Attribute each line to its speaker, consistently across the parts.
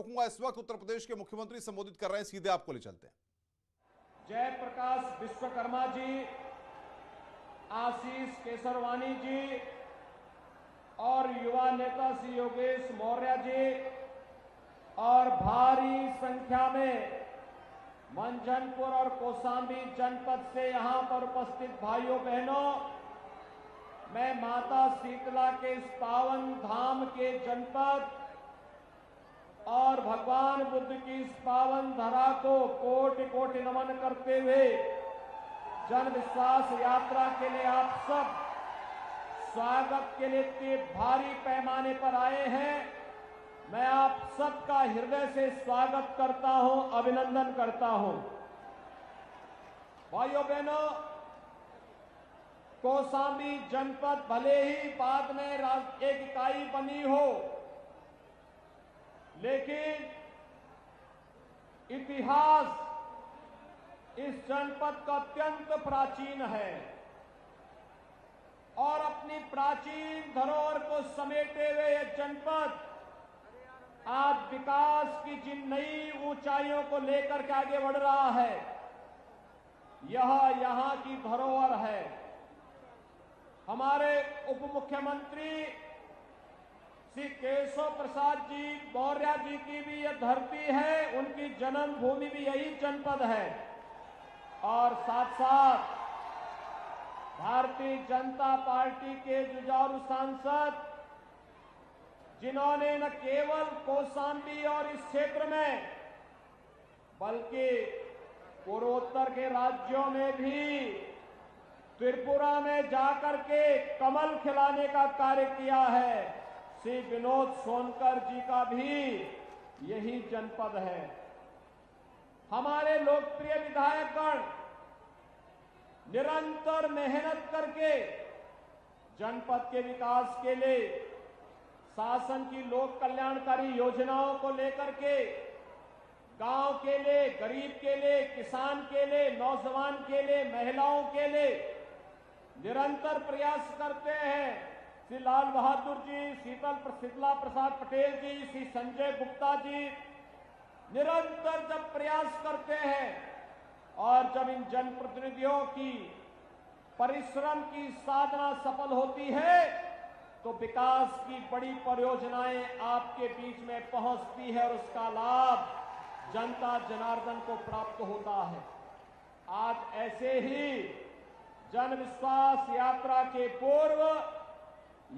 Speaker 1: रोकूंगा। इस वक्त उत्तर प्रदेश के मुख्यमंत्री संबोधित कर रहे हैं, सीधे आपको ले चलते हैं।
Speaker 2: जयप्रकाश विश्वकर्मा जी, आशीष केसरवानी जी और युवा नेता श्री योगेश मौर्य जी और भारी संख्या में मंझनपुर और कौशाम्बी जनपद से यहां पर उपस्थित भाइयों बहनों, मैं माता शीतला के इस पावन धाम के जनपद और भगवान बुद्ध की इस पावन धरा को कोटि कोटि नमन करते हुए जन विश्वास यात्रा के लिए आप सब स्वागत के लिए इतने भारी पैमाने पर आए हैं। मैं आप सबका हृदय से स्वागत करता हूं, अभिनंदन करता हूं। भाइयों बहनों, कौशाम्बी जनपद भले ही बाद में एक इकाई बनी हो, लेकिन इतिहास इस जनपद का अत्यंत प्राचीन है और अपनी प्राचीन धरोहर को समेटे हुए यह जनपद आज विकास की जिन नई ऊंचाइयों को लेकर के आगे बढ़ रहा है, यह यहां की धरोहर है। हमारे उप मुख्यमंत्री श्री केशव प्रसाद जी मौर्य जी की भी यह धरती है, उनकी जन्मभूमि भी यही जनपद है। और साथ साथ भारतीय जनता पार्टी के जुझारू सांसद, जिन्होंने न केवल कौशाम्बी और इस क्षेत्र में बल्कि पूर्वोत्तर के राज्यों में भी त्रिपुरा में जाकर के कमल खिलाने का कार्य किया है, श्री विनोद सोनकर जी का भी यही जनपद है। हमारे लोकप्रिय विधायकगण निरंतर मेहनत करके जनपद के विकास के लिए, शासन की लोक कल्याणकारी योजनाओं को लेकर के, गांव के लिए, गरीब के लिए, किसान के लिए, नौजवान के लिए, महिलाओं के लिए निरंतर प्रयास करते हैं। श्री लाल बहादुर जी, शीतला प्रसाद पटेल जी, श्री संजय गुप्ता जी निरंतर जब प्रयास करते हैं और जब इन जनप्रतिनिधियों की परिश्रम की साधना सफल होती है तो विकास की बड़ी परियोजनाएं आपके बीच में पहुंचती है और उसका लाभ जनता जनार्दन को प्राप्त होता है। आज ऐसे ही जन विश्वास यात्रा के पूर्व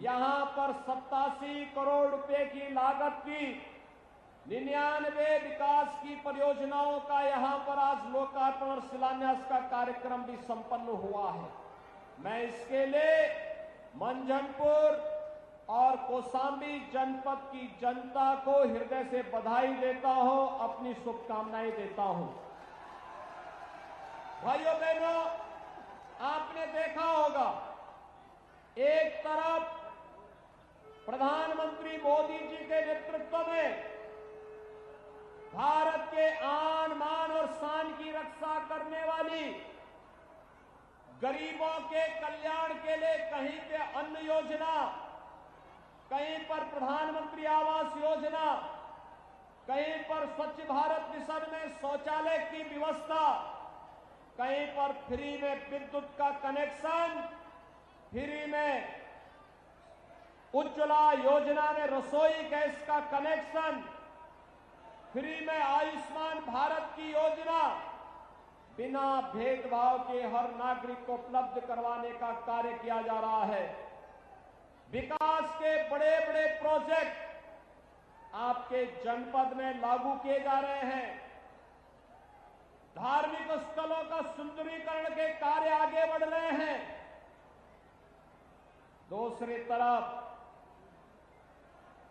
Speaker 2: यहां पर 87 करोड़ रुपए की लागत की 99 विकास की परियोजनाओं का यहां पर आज लोकार्पण और शिलान्यास का कार्यक्रम भी संपन्न हुआ है। मैं इसके लिए मंझनपुर और कौशाम्बी जनपद की जनता को हृदय से बधाई देता हूं, अपनी शुभकामनाएं देता हूं। भाइयों बहनों, आपने देखा होगा एक तरफ प्रधानमंत्री मोदी जी के नेतृत्व में भारत के आन मान और शान की रक्षा करने वाली, गरीबों के कल्याण के लिए कहीं पे अन्न योजना, कहीं पर प्रधानमंत्री आवास योजना, कहीं पर स्वच्छ भारत मिशन में शौचालय की व्यवस्था, कहीं पर फ्री में विद्युत का कनेक्शन, फ्री में उज्ज्वला योजना में रसोई गैस का कनेक्शन, फ्री में आयुष्मान भारत की योजना, बिना भेदभाव के हर नागरिक को उपलब्ध करवाने का कार्य किया जा रहा है। विकास के बड़े बड़े प्रोजेक्ट आपके जनपद में लागू किए जा रहे हैं। धार्मिक स्थलों का सुंदरीकरण के कार्य आगे बढ़ रहे हैं। दूसरी तरफ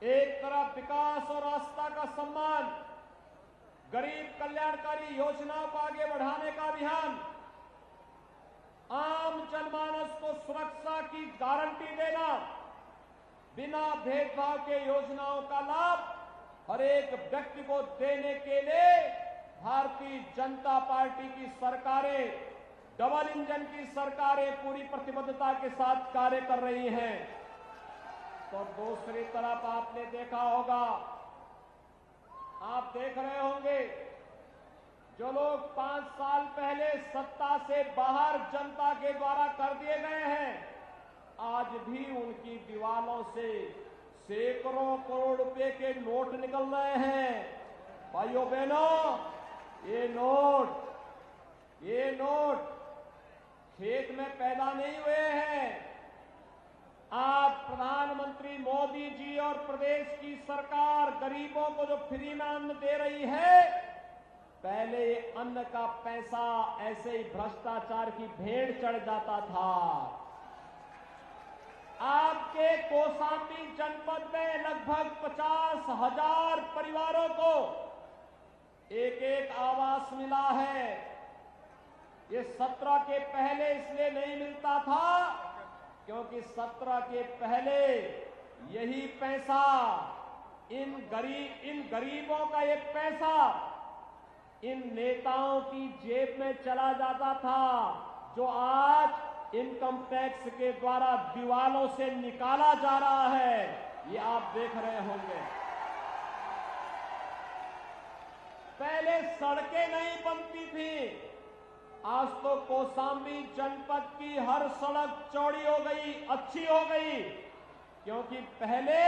Speaker 2: एक तरफ विकास और आस्था का सम्मान, गरीब कल्याणकारी योजनाओं को आगे बढ़ाने का अभियान, आम जनमानस को सुरक्षा की गारंटी देना, बिना भेदभाव के योजनाओं का लाभ हर एक व्यक्ति को देने के लिए भारतीय जनता पार्टी की सरकारें, डबल इंजन की सरकारें पूरी प्रतिबद्धता के साथ कार्य कर रही हैं। तो दूसरी तरफ आपने देखा होगा देख रहे होंगे, जो लोग 5 साल पहले सत्ता से बाहर जनता के द्वारा कर दिए गए हैं, आज भी उनकी दीवारों से सैकड़ों करोड़ रुपए के नोट निकल रहे हैं। भाइयों बहनों, ये नोट खेत में पैदा नहीं हुए हैं। आज प्रधानमंत्री मोदी जी और प्रदेश की सरकार गरीबों को जो फ्री में अन्न दे रही है, पहले ये अन्न का पैसा ऐसे ही भ्रष्टाचार की भेड़ चढ़ जाता था। आपके कौशाम्बी जनपद में लगभग 50,000 परिवारों को एक एक आवास मिला है। ये 17 के पहले इसलिए नहीं मिलता था क्योंकि 17 के पहले यही पैसा इन गरीबों का ये पैसा इन नेताओं की जेब में चला जाता था, जो आज इनकम टैक्स के द्वारा दीवालों से निकाला जा रहा है। ये आप देख रहे होंगे। पहले सड़कें नहीं बनती थी, आज तो कौशाम्बी जनपद की हर सड़क चौड़ी हो गई, अच्छी हो गई, क्योंकि पहले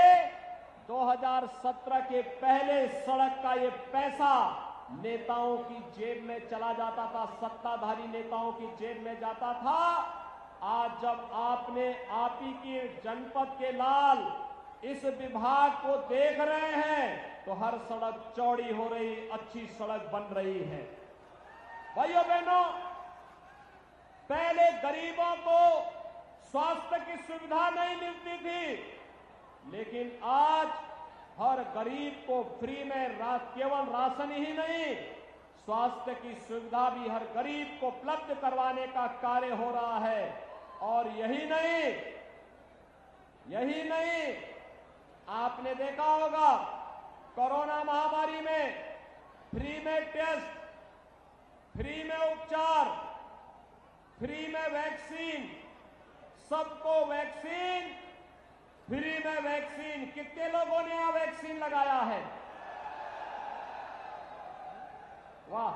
Speaker 2: 2017 के पहले सड़क का ये पैसा नेताओं की जेब में चला जाता था, सत्ताधारी नेताओं की जेब में जाता था। आज जब आपने आप ही की जनपद के लाल इस विभाग को देख रहे हैं तो हर सड़क चौड़ी हो रही, अच्छी सड़क बन रही है। भाइयों बहनों, पहले गरीबों को स्वास्थ्य की सुविधा नहीं मिलती थी, लेकिन आज हर गरीब को फ्री में केवल राशन ही नहीं, स्वास्थ्य की सुविधा भी हर गरीब को उपलब्ध करवाने का कार्य हो रहा है। और यही नहीं, आपने देखा होगा कोरोना महामारी में फ्री में टेस्ट, फ्री में उपचार, फ्री में वैक्सीन, सबको वैक्सीन, फ्री में वैक्सीन। कितने लोगों ने यहां वैक्सीन लगाया है? वाह,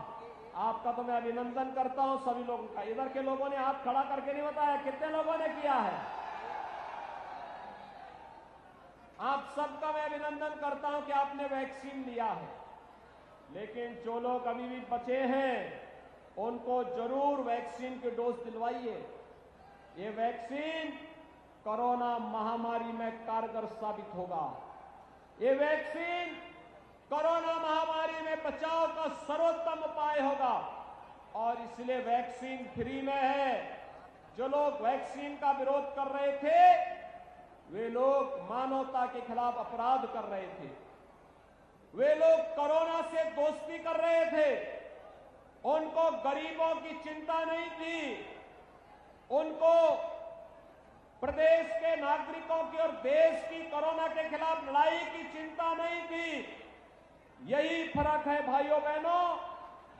Speaker 2: आपका तो मैं अभिनंदन करता हूं सभी लोगों का। इधर के लोगों ने हाथ खड़ा करके नहीं बताया कितने लोगों ने किया है। आप सबका मैं अभिनंदन करता हूं कि आपने वैक्सीन लिया है। लेकिन जो लोग अभी भी बचे हैं उनको जरूर वैक्सीन की डोज दिलवाइए। ये वैक्सीन कोरोना महामारी में कारगर साबित होगा। ये वैक्सीन कोरोना महामारी में बचाव का सर्वोत्तम उपाय होगा और इसलिए वैक्सीन फ्री में है। जो लोग वैक्सीन का विरोध कर रहे थे वे लोग मानवता के खिलाफ अपराध कर रहे थे। वे लोग कोरोना से दोस्ती कर रहे थे। उनको गरीबों की चिंता नहीं थी। उनको प्रदेश के नागरिकों की और देश की कोरोना के खिलाफ लड़ाई की चिंता नहीं थी। यही फर्क है भाइयों बहनों।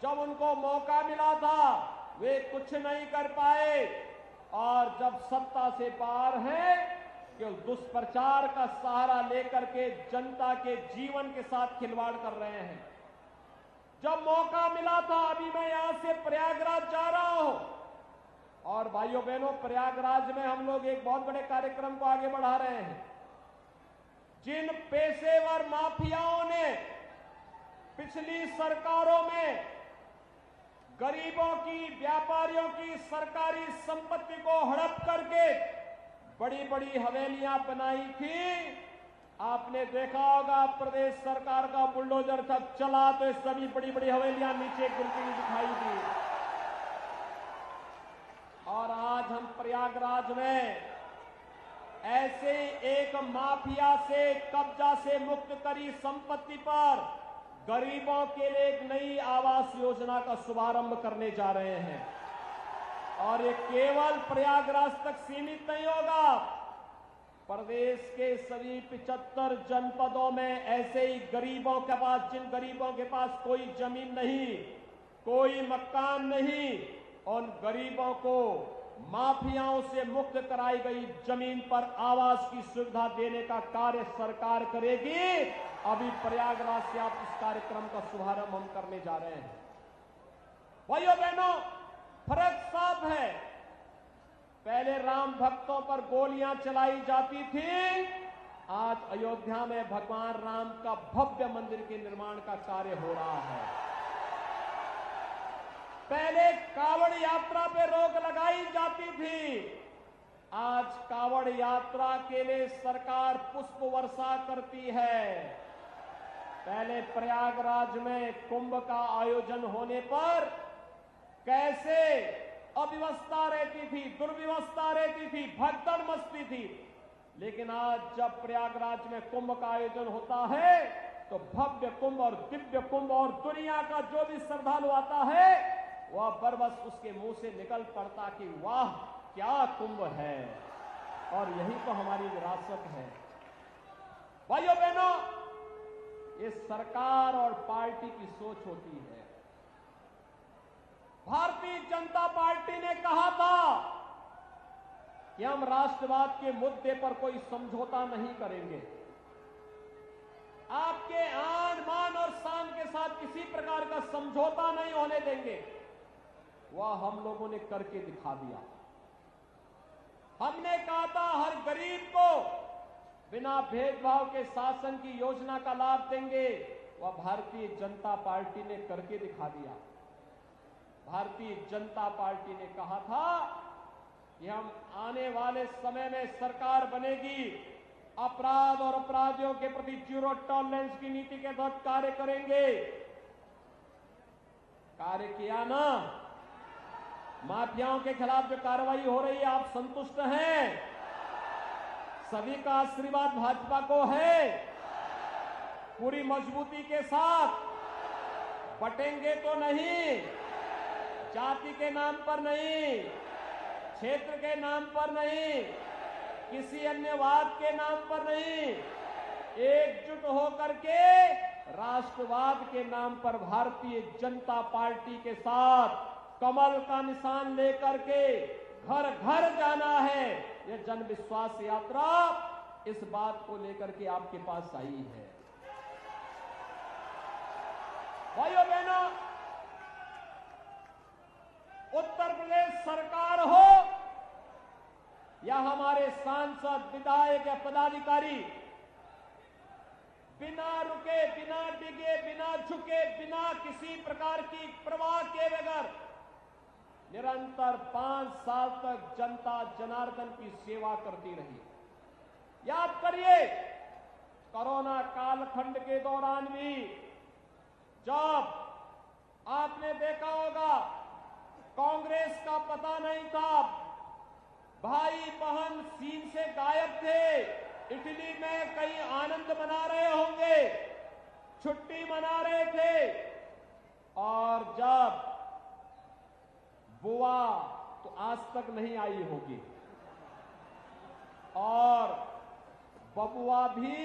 Speaker 2: जब उनको मौका मिला था वे कुछ नहीं कर पाए और जब सत्ता से बाहर हैं कि दुष्प्रचार का सहारा लेकर के जनता के जीवन के साथ खिलवाड़ कर रहे हैं। जब मौका मिला था, अभी मैं यहां से प्रयागराज जा रहा हूं और भाइयों बहनों प्रयागराज में हम लोग एक बहुत बड़े कार्यक्रम को आगे बढ़ा रहे हैं। जिन पेशेवर माफियाओं ने पिछली सरकारों में गरीबों की, व्यापारियों की सरकारी संपत्ति को हड़प करके बड़ी बड़ी हवेलियां बनाई थी, आपने देखा होगा प्रदेश सरकार का बुलडोजर तक चला तो सभी बड़ी बड़ी हवेलियां नीचे गिरती हुई दिखाई दी। और आज हम प्रयागराज में ऐसे एक माफिया से, कब्जा से मुक्त करी संपत्ति पर गरीबों के लिए एक नई आवास योजना का शुभारंभ करने जा रहे हैं। और ये केवल प्रयागराज तक सीमित नहीं होगा। प्रदेश के सभी 75 जनपदों में ऐसे ही गरीबों के पास, जिन गरीबों के पास कोई जमीन नहीं, कोई मकान नहीं, उन गरीबों को माफियाओं से मुक्त कराई गई जमीन पर आवास की सुविधा देने का कार्य सरकार करेगी। अभी प्रयागराज से आप इस कार्यक्रम का शुभारंभ हम करने जा रहे हैं। भाइयों बहनों, फर्क साफ है। पहले राम भक्तों पर गोलियां चलाई जाती थी, आज अयोध्या में भगवान राम का भव्य मंदिर के निर्माण का कार्य हो रहा है। पहले कावड़ यात्रा पे रोक लगाई जाती थी, आज कावड़ यात्रा के लिए सरकार पुष्प वर्षा करती है। पहले प्रयागराज में कुंभ का आयोजन होने पर कैसे अव्यवस्था रहती थी, दुर्व्यवस्था रहती थी, भगदड़ मचती थी, लेकिन आज जब प्रयागराज में कुंभ का आयोजन होता है तो भव्य कुंभ और दिव्य कुंभ और दुनिया का जो भी श्रद्धालु आता है वह बरबस उसके मुंह से निकल पड़ता कि वाह क्या कुंभ है। और यही तो हमारी विरासत है। भाइयों बहनों, ये सरकार और पार्टी की सोच होती है। भारतीय जनता पार्टी ने कहा था कि हम राष्ट्रवाद के मुद्दे पर कोई समझौता नहीं करेंगे, आपके आन मान और शान के साथ किसी प्रकार का समझौता नहीं होने देंगे। वह हम लोगों ने करके दिखा दिया। हमने कहा था हर गरीब को बिना भेदभाव के शासन की योजना का लाभ देंगे, वह भारतीय जनता पार्टी ने करके दिखा दिया। भारतीय जनता पार्टी ने कहा था कि हम आने वाले समय में सरकार बनेगी, अपराध और अपराधियों के प्रति जीरो टॉलरेंस की नीति के तहत कार्य करेंगे। कार्य किया ना? माफियाओं के खिलाफ जो कार्रवाई हो रही है, आप संतुष्ट हैं? सभी का आशीर्वाद भाजपा को है। पूरी मजबूती के साथ बटेंगे तो नहीं, जाति के नाम पर नहीं, क्षेत्र के नाम पर नहीं, किसी अन्य वाद के नाम पर नहीं, एकजुट होकर के राष्ट्रवाद के नाम पर भारतीय जनता पार्टी के साथ कमल का निशान लेकर के घर घर जाना है। यह जन विश्वास यात्रा इस बात को लेकर के आपके पास आई है। भाइयों बहनों, उत्तर प्रदेश सरकार हो या हमारे सांसद, विधायक या पदाधिकारी, बिना रुके, बिना डिगे, बिना झुके, बिना किसी प्रकार की परवाह के बगैर निरंतर 5 साल तक जनता जनार्दन की सेवा करती रही। याद करिए, कोरोना कालखंड के दौरान भी जब आपने देखा होगा कांग्रेस का पता नहीं था, भाई बहन सीन से गायब थे, इटली में कहीं आनंद मना रहे होंगे, छुट्टी मना रहे थे, और जब बुआ तो आज तक नहीं आई होगी और बबुआ भी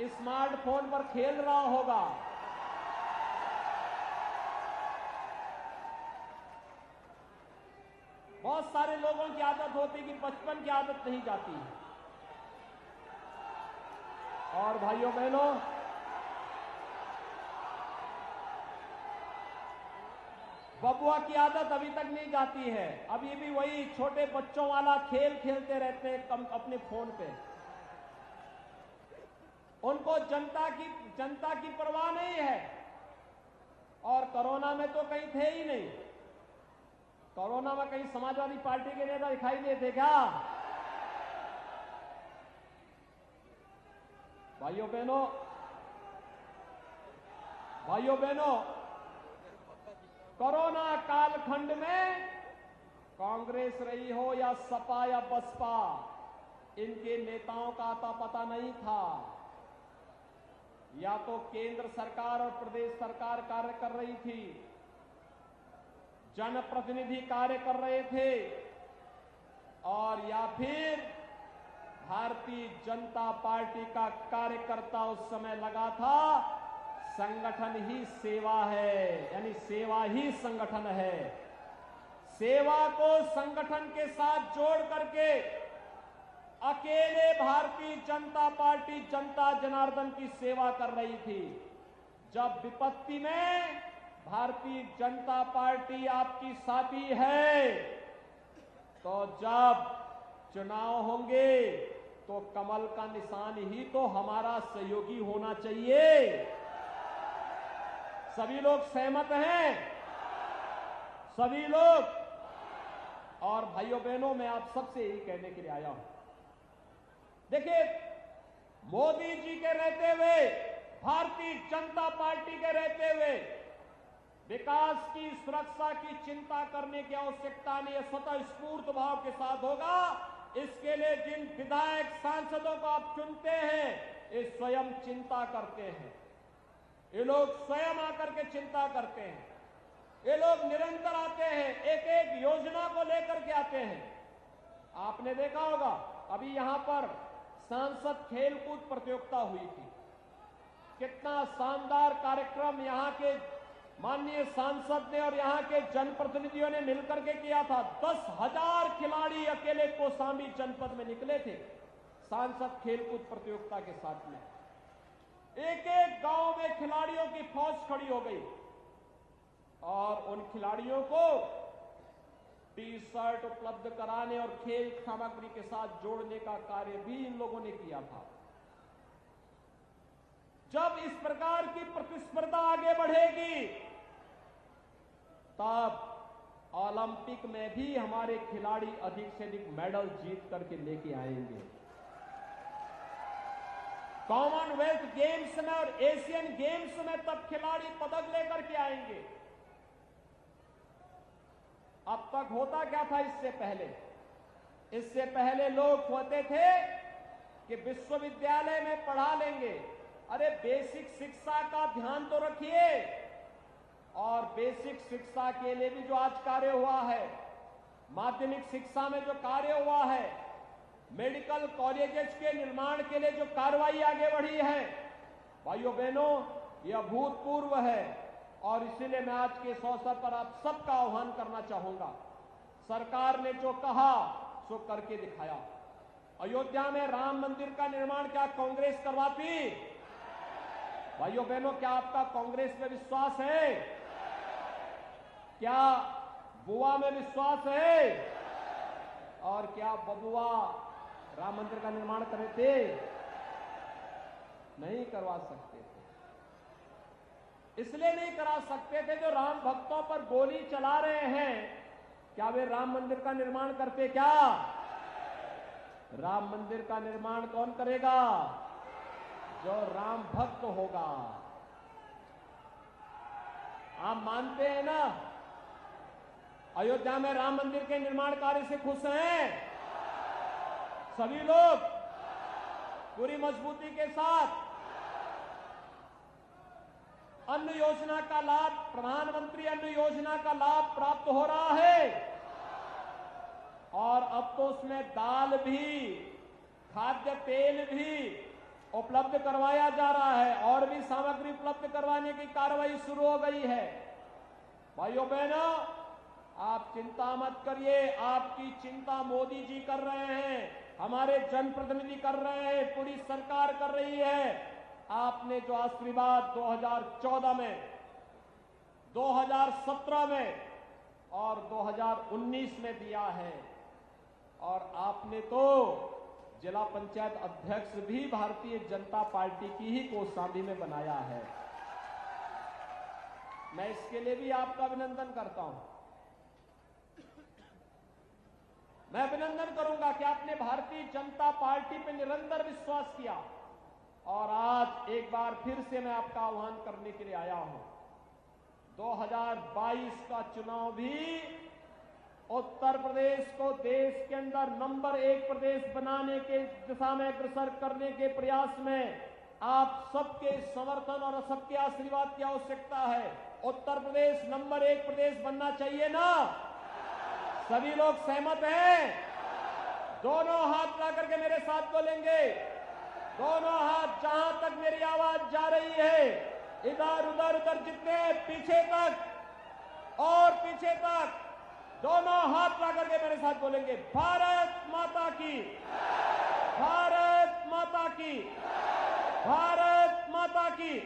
Speaker 2: स्मार्टफोन पर खेल रहा होगा। बहुत सारे लोगों की आदत होती है कि बचपन की आदत नहीं जाती है। और भाइयों बहनों, बबुआ की आदत अभी तक नहीं जाती है। अभी भी वही छोटे बच्चों वाला खेल खेलते रहते हैं अपने फोन पे। उनको जनता की परवाह नहीं है। और कोरोना में तो कहीं थे ही नहीं। कोरोना में कहीं समाजवादी पार्टी के नेता दिखाई नहीं थे क्या? भाइयों बहनों, कोरोना कालखंड में कांग्रेस रही हो या सपा या बसपा, इनके नेताओं का आता पता नहीं था। या तो केंद्र सरकार और प्रदेश सरकार कार्य कर रही थी, जनप्रतिनिधि कार्य कर रहे थे, और या फिर भारतीय जनता पार्टी का कार्यकर्ता उस समय लगा था संगठन ही सेवा है, यानी सेवा ही संगठन है। सेवा को संगठन के साथ जोड़ करके अकेले भारतीय जनता पार्टी जनता जनार्दन की सेवा कर रही थी। जब विपत्ति में भारतीय जनता पार्टी आपकी साथी है, तो जब चुनाव होंगे तो कमल का निशान ही तो हमारा सहयोगी होना चाहिए। सभी लोग सहमत हैं? सभी लोग? और भाइयों बहनों, मैं आप सबसे यही कहने के लिए आया हूं, देखिए, मोदी जी के रहते हुए, भारतीय जनता पार्टी के रहते हुए विकास की, सुरक्षा की चिंता करने की आवश्यकता नहीं है। स्वतः स्फूर्त भाव के साथ होगा। इसके लिए जिन विधायक सांसदों को आप चुनते हैं, ये स्वयं चिंता करते हैं। ये लोग स्वयं आकर के चिंता करते हैं। ये लोग निरंतर आते हैं, एक एक योजना को लेकर के आते हैं। आपने देखा होगा, अभी यहां पर सांसद खेलकूद प्रतियोगिता हुई थी। कितना शानदार कार्यक्रम यहां के माननीय सांसद ने और यहां के जनप्रतिनिधियों ने मिलकर के किया था। 10,000 खिलाड़ी अकेले कौशाम्बी जनपद में निकले थे सांसद खेलकूद प्रतियोगिता के साथ में। एक एक गांव में खिलाड़ियों की फौज खड़ी हो गई और उन खिलाड़ियों को टी शर्ट उपलब्ध कराने और खेल सामग्री के साथ जोड़ने का कार्य भी इन लोगों ने किया था। जब इस प्रकार की प्रतिस्पर्धा आगे बढ़ेगी, तब ओलंपिक में भी हमारे खिलाड़ी अधिक से अधिक मेडल जीत करके लेके आएंगे। कॉमनवेल्थ गेम्स में और एशियन गेम्स में तब खिलाड़ी पदक लेकर के आएंगे। अब तक होता क्या था इससे पहले? इससे पहले लोग होते थे कि विश्वविद्यालय में पढ़ा लेंगे। अरे बेसिक शिक्षा का ध्यान तो रखिए। और बेसिक शिक्षा के लिए भी जो आज कार्य हुआ है, माध्यमिक शिक्षा में जो कार्य हुआ है, मेडिकल कॉलेजेस के निर्माण के लिए जो कार्रवाई आगे बढ़ी है, भाइयों बहनों, यह अभूतपूर्व है। और इसीलिए मैं आज के इस अवसर पर आप सबका आह्वान करना चाहूंगा। सरकार ने जो कहा सो करके दिखाया। अयोध्या में राम मंदिर का निर्माण क्या कांग्रेस करवाती? भाइयों बहनों, क्या आपका कांग्रेस में विश्वास है? क्या बुआ में विश्वास है? और क्या बबुआ राम मंदिर का निर्माण करे थे? नहीं करवा सकते थे। इसलिए नहीं करा सकते थे जो राम भक्तों पर गोली चला रहे हैं, क्या वे राम मंदिर का निर्माण करते? क्या राम मंदिर का निर्माण कौन करेगा? जो राम भक्त होगा। आप मानते हैं ना, अयोध्या में राम मंदिर के निर्माण कार्य से खुश हैं सभी लोग पूरी मजबूती के साथ। अन्न योजना का लाभ, प्रधानमंत्री अन्न योजना का लाभ प्राप्त हो रहा है। और अब तो उसमें दाल भी, खाद्य तेल भी उपलब्ध करवाया जा रहा है और भी सामग्री उपलब्ध करवाने की कार्रवाई शुरू हो गई है। भाइयों बहनों, आप चिंता मत करिए। आपकी चिंता मोदी जी कर रहे हैं, हमारे जनप्रतिनिधि कर रहे हैं, पूरी सरकार कर रही है। आपने जो आशीर्वाद 2014 में, 2017 में और 2019 में दिया है, और आपने तो जिला पंचायत अध्यक्ष भी भारतीय जनता पार्टी की ही कौशाम्बी में बनाया है। मैं इसके लिए भी आपका अभिनंदन करता हूं। मैं अभिनंदन करूंगा कि आपने भारतीय जनता पार्टी पर निरंतर विश्वास किया और आज एक बार फिर से मैं आपका आह्वान करने के लिए आया हूं। 2022 का चुनाव भी उत्तर प्रदेश को देश के अंदर नंबर 1 प्रदेश बनाने के दिशा में अग्रसर करने के प्रयास में आप सबके समर्थन और सबके आशीर्वाद की आवश्यकता है। उत्तर प्रदेश नंबर 1 प्रदेश बनना चाहिए ना? सभी लोग सहमत हैं? दोनों हाथ ला करके मेरे साथ बोलेंगे। दोनों हाथ, जहां तक मेरी आवाज जा रही है, इधर उधर उधर, जितने पीछे तक और पीछे तक, दोनों हाथ ला करके मेरे साथ बोलेंगे, भारत माता की, भारत माता की, भारत माता की।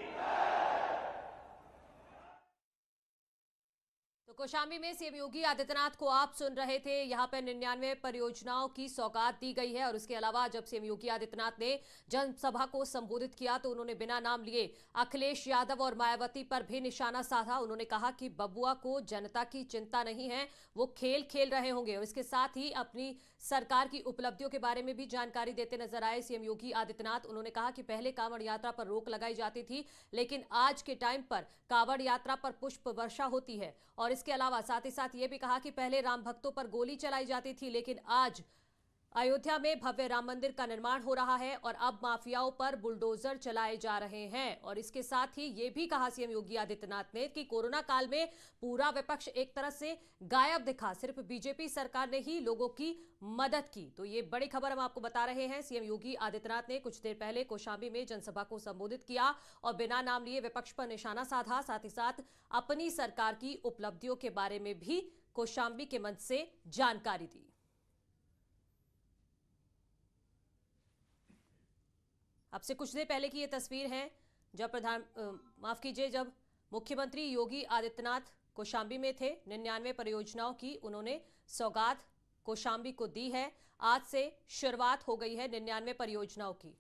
Speaker 3: तो कौशाम्बी में सीएम योगी आदित्यनाथ को आप सुन रहे थे। यहां पर 99 परियोजनाओं की सौगात दी गई है और उसके अलावा जब सीएम योगी आदित्यनाथ ने जनसभा को संबोधित किया तो उन्होंने बिना नाम लिए अखिलेश यादव और मायावती पर भी निशाना साधा। उन्होंने कहा कि बबुआ को जनता की चिंता नहीं है, वो खेल खेल रहे होंगे। और इसके साथ ही अपनी सरकार की उपलब्धियों के बारे में भी जानकारी देते नजर आए सीएम योगी आदित्यनाथ। उन्होंने कहा कि पहले कांवड़ यात्रा पर रोक लगाई जाती थी, लेकिन आज के टाइम पर कांवड़ यात्रा पर पुष्प वर्षा होती है। और इसके अलावा साथ ही साथ ये भी कहा कि पहले राम भक्तों पर गोली चलाई जाती थी, लेकिन आज अयोध्या में भव्य राम मंदिर का निर्माण हो रहा है और अब माफियाओं पर बुलडोजर चलाए जा रहे हैं। और इसके साथ ही ये भी कहा सीएम योगी आदित्यनाथ ने कि कोरोना काल में पूरा विपक्ष एक तरह से गायब दिखा, सिर्फ बीजेपी सरकार ने ही लोगों की मदद की। तो ये बड़ी खबर हम आपको बता रहे हैं। सीएम योगी आदित्यनाथ ने कुछ देर पहले कौशाम्बी में जनसभा को संबोधित किया और बिना नाम लिए विपक्ष पर निशाना साधा, साथ ही साथ अपनी सरकार की उपलब्धियों के बारे में भी कौशाम्बी के मंच से जानकारी दी। अब से कुछ देर पहले की ये तस्वीर है जब जब मुख्यमंत्री योगी आदित्यनाथ कौशाम्बी में थे। 99 परियोजनाओं की उन्होंने सौगात कौशाम्बी को दी है। आज से शुरुआत हो गई है 99 परियोजनाओं की।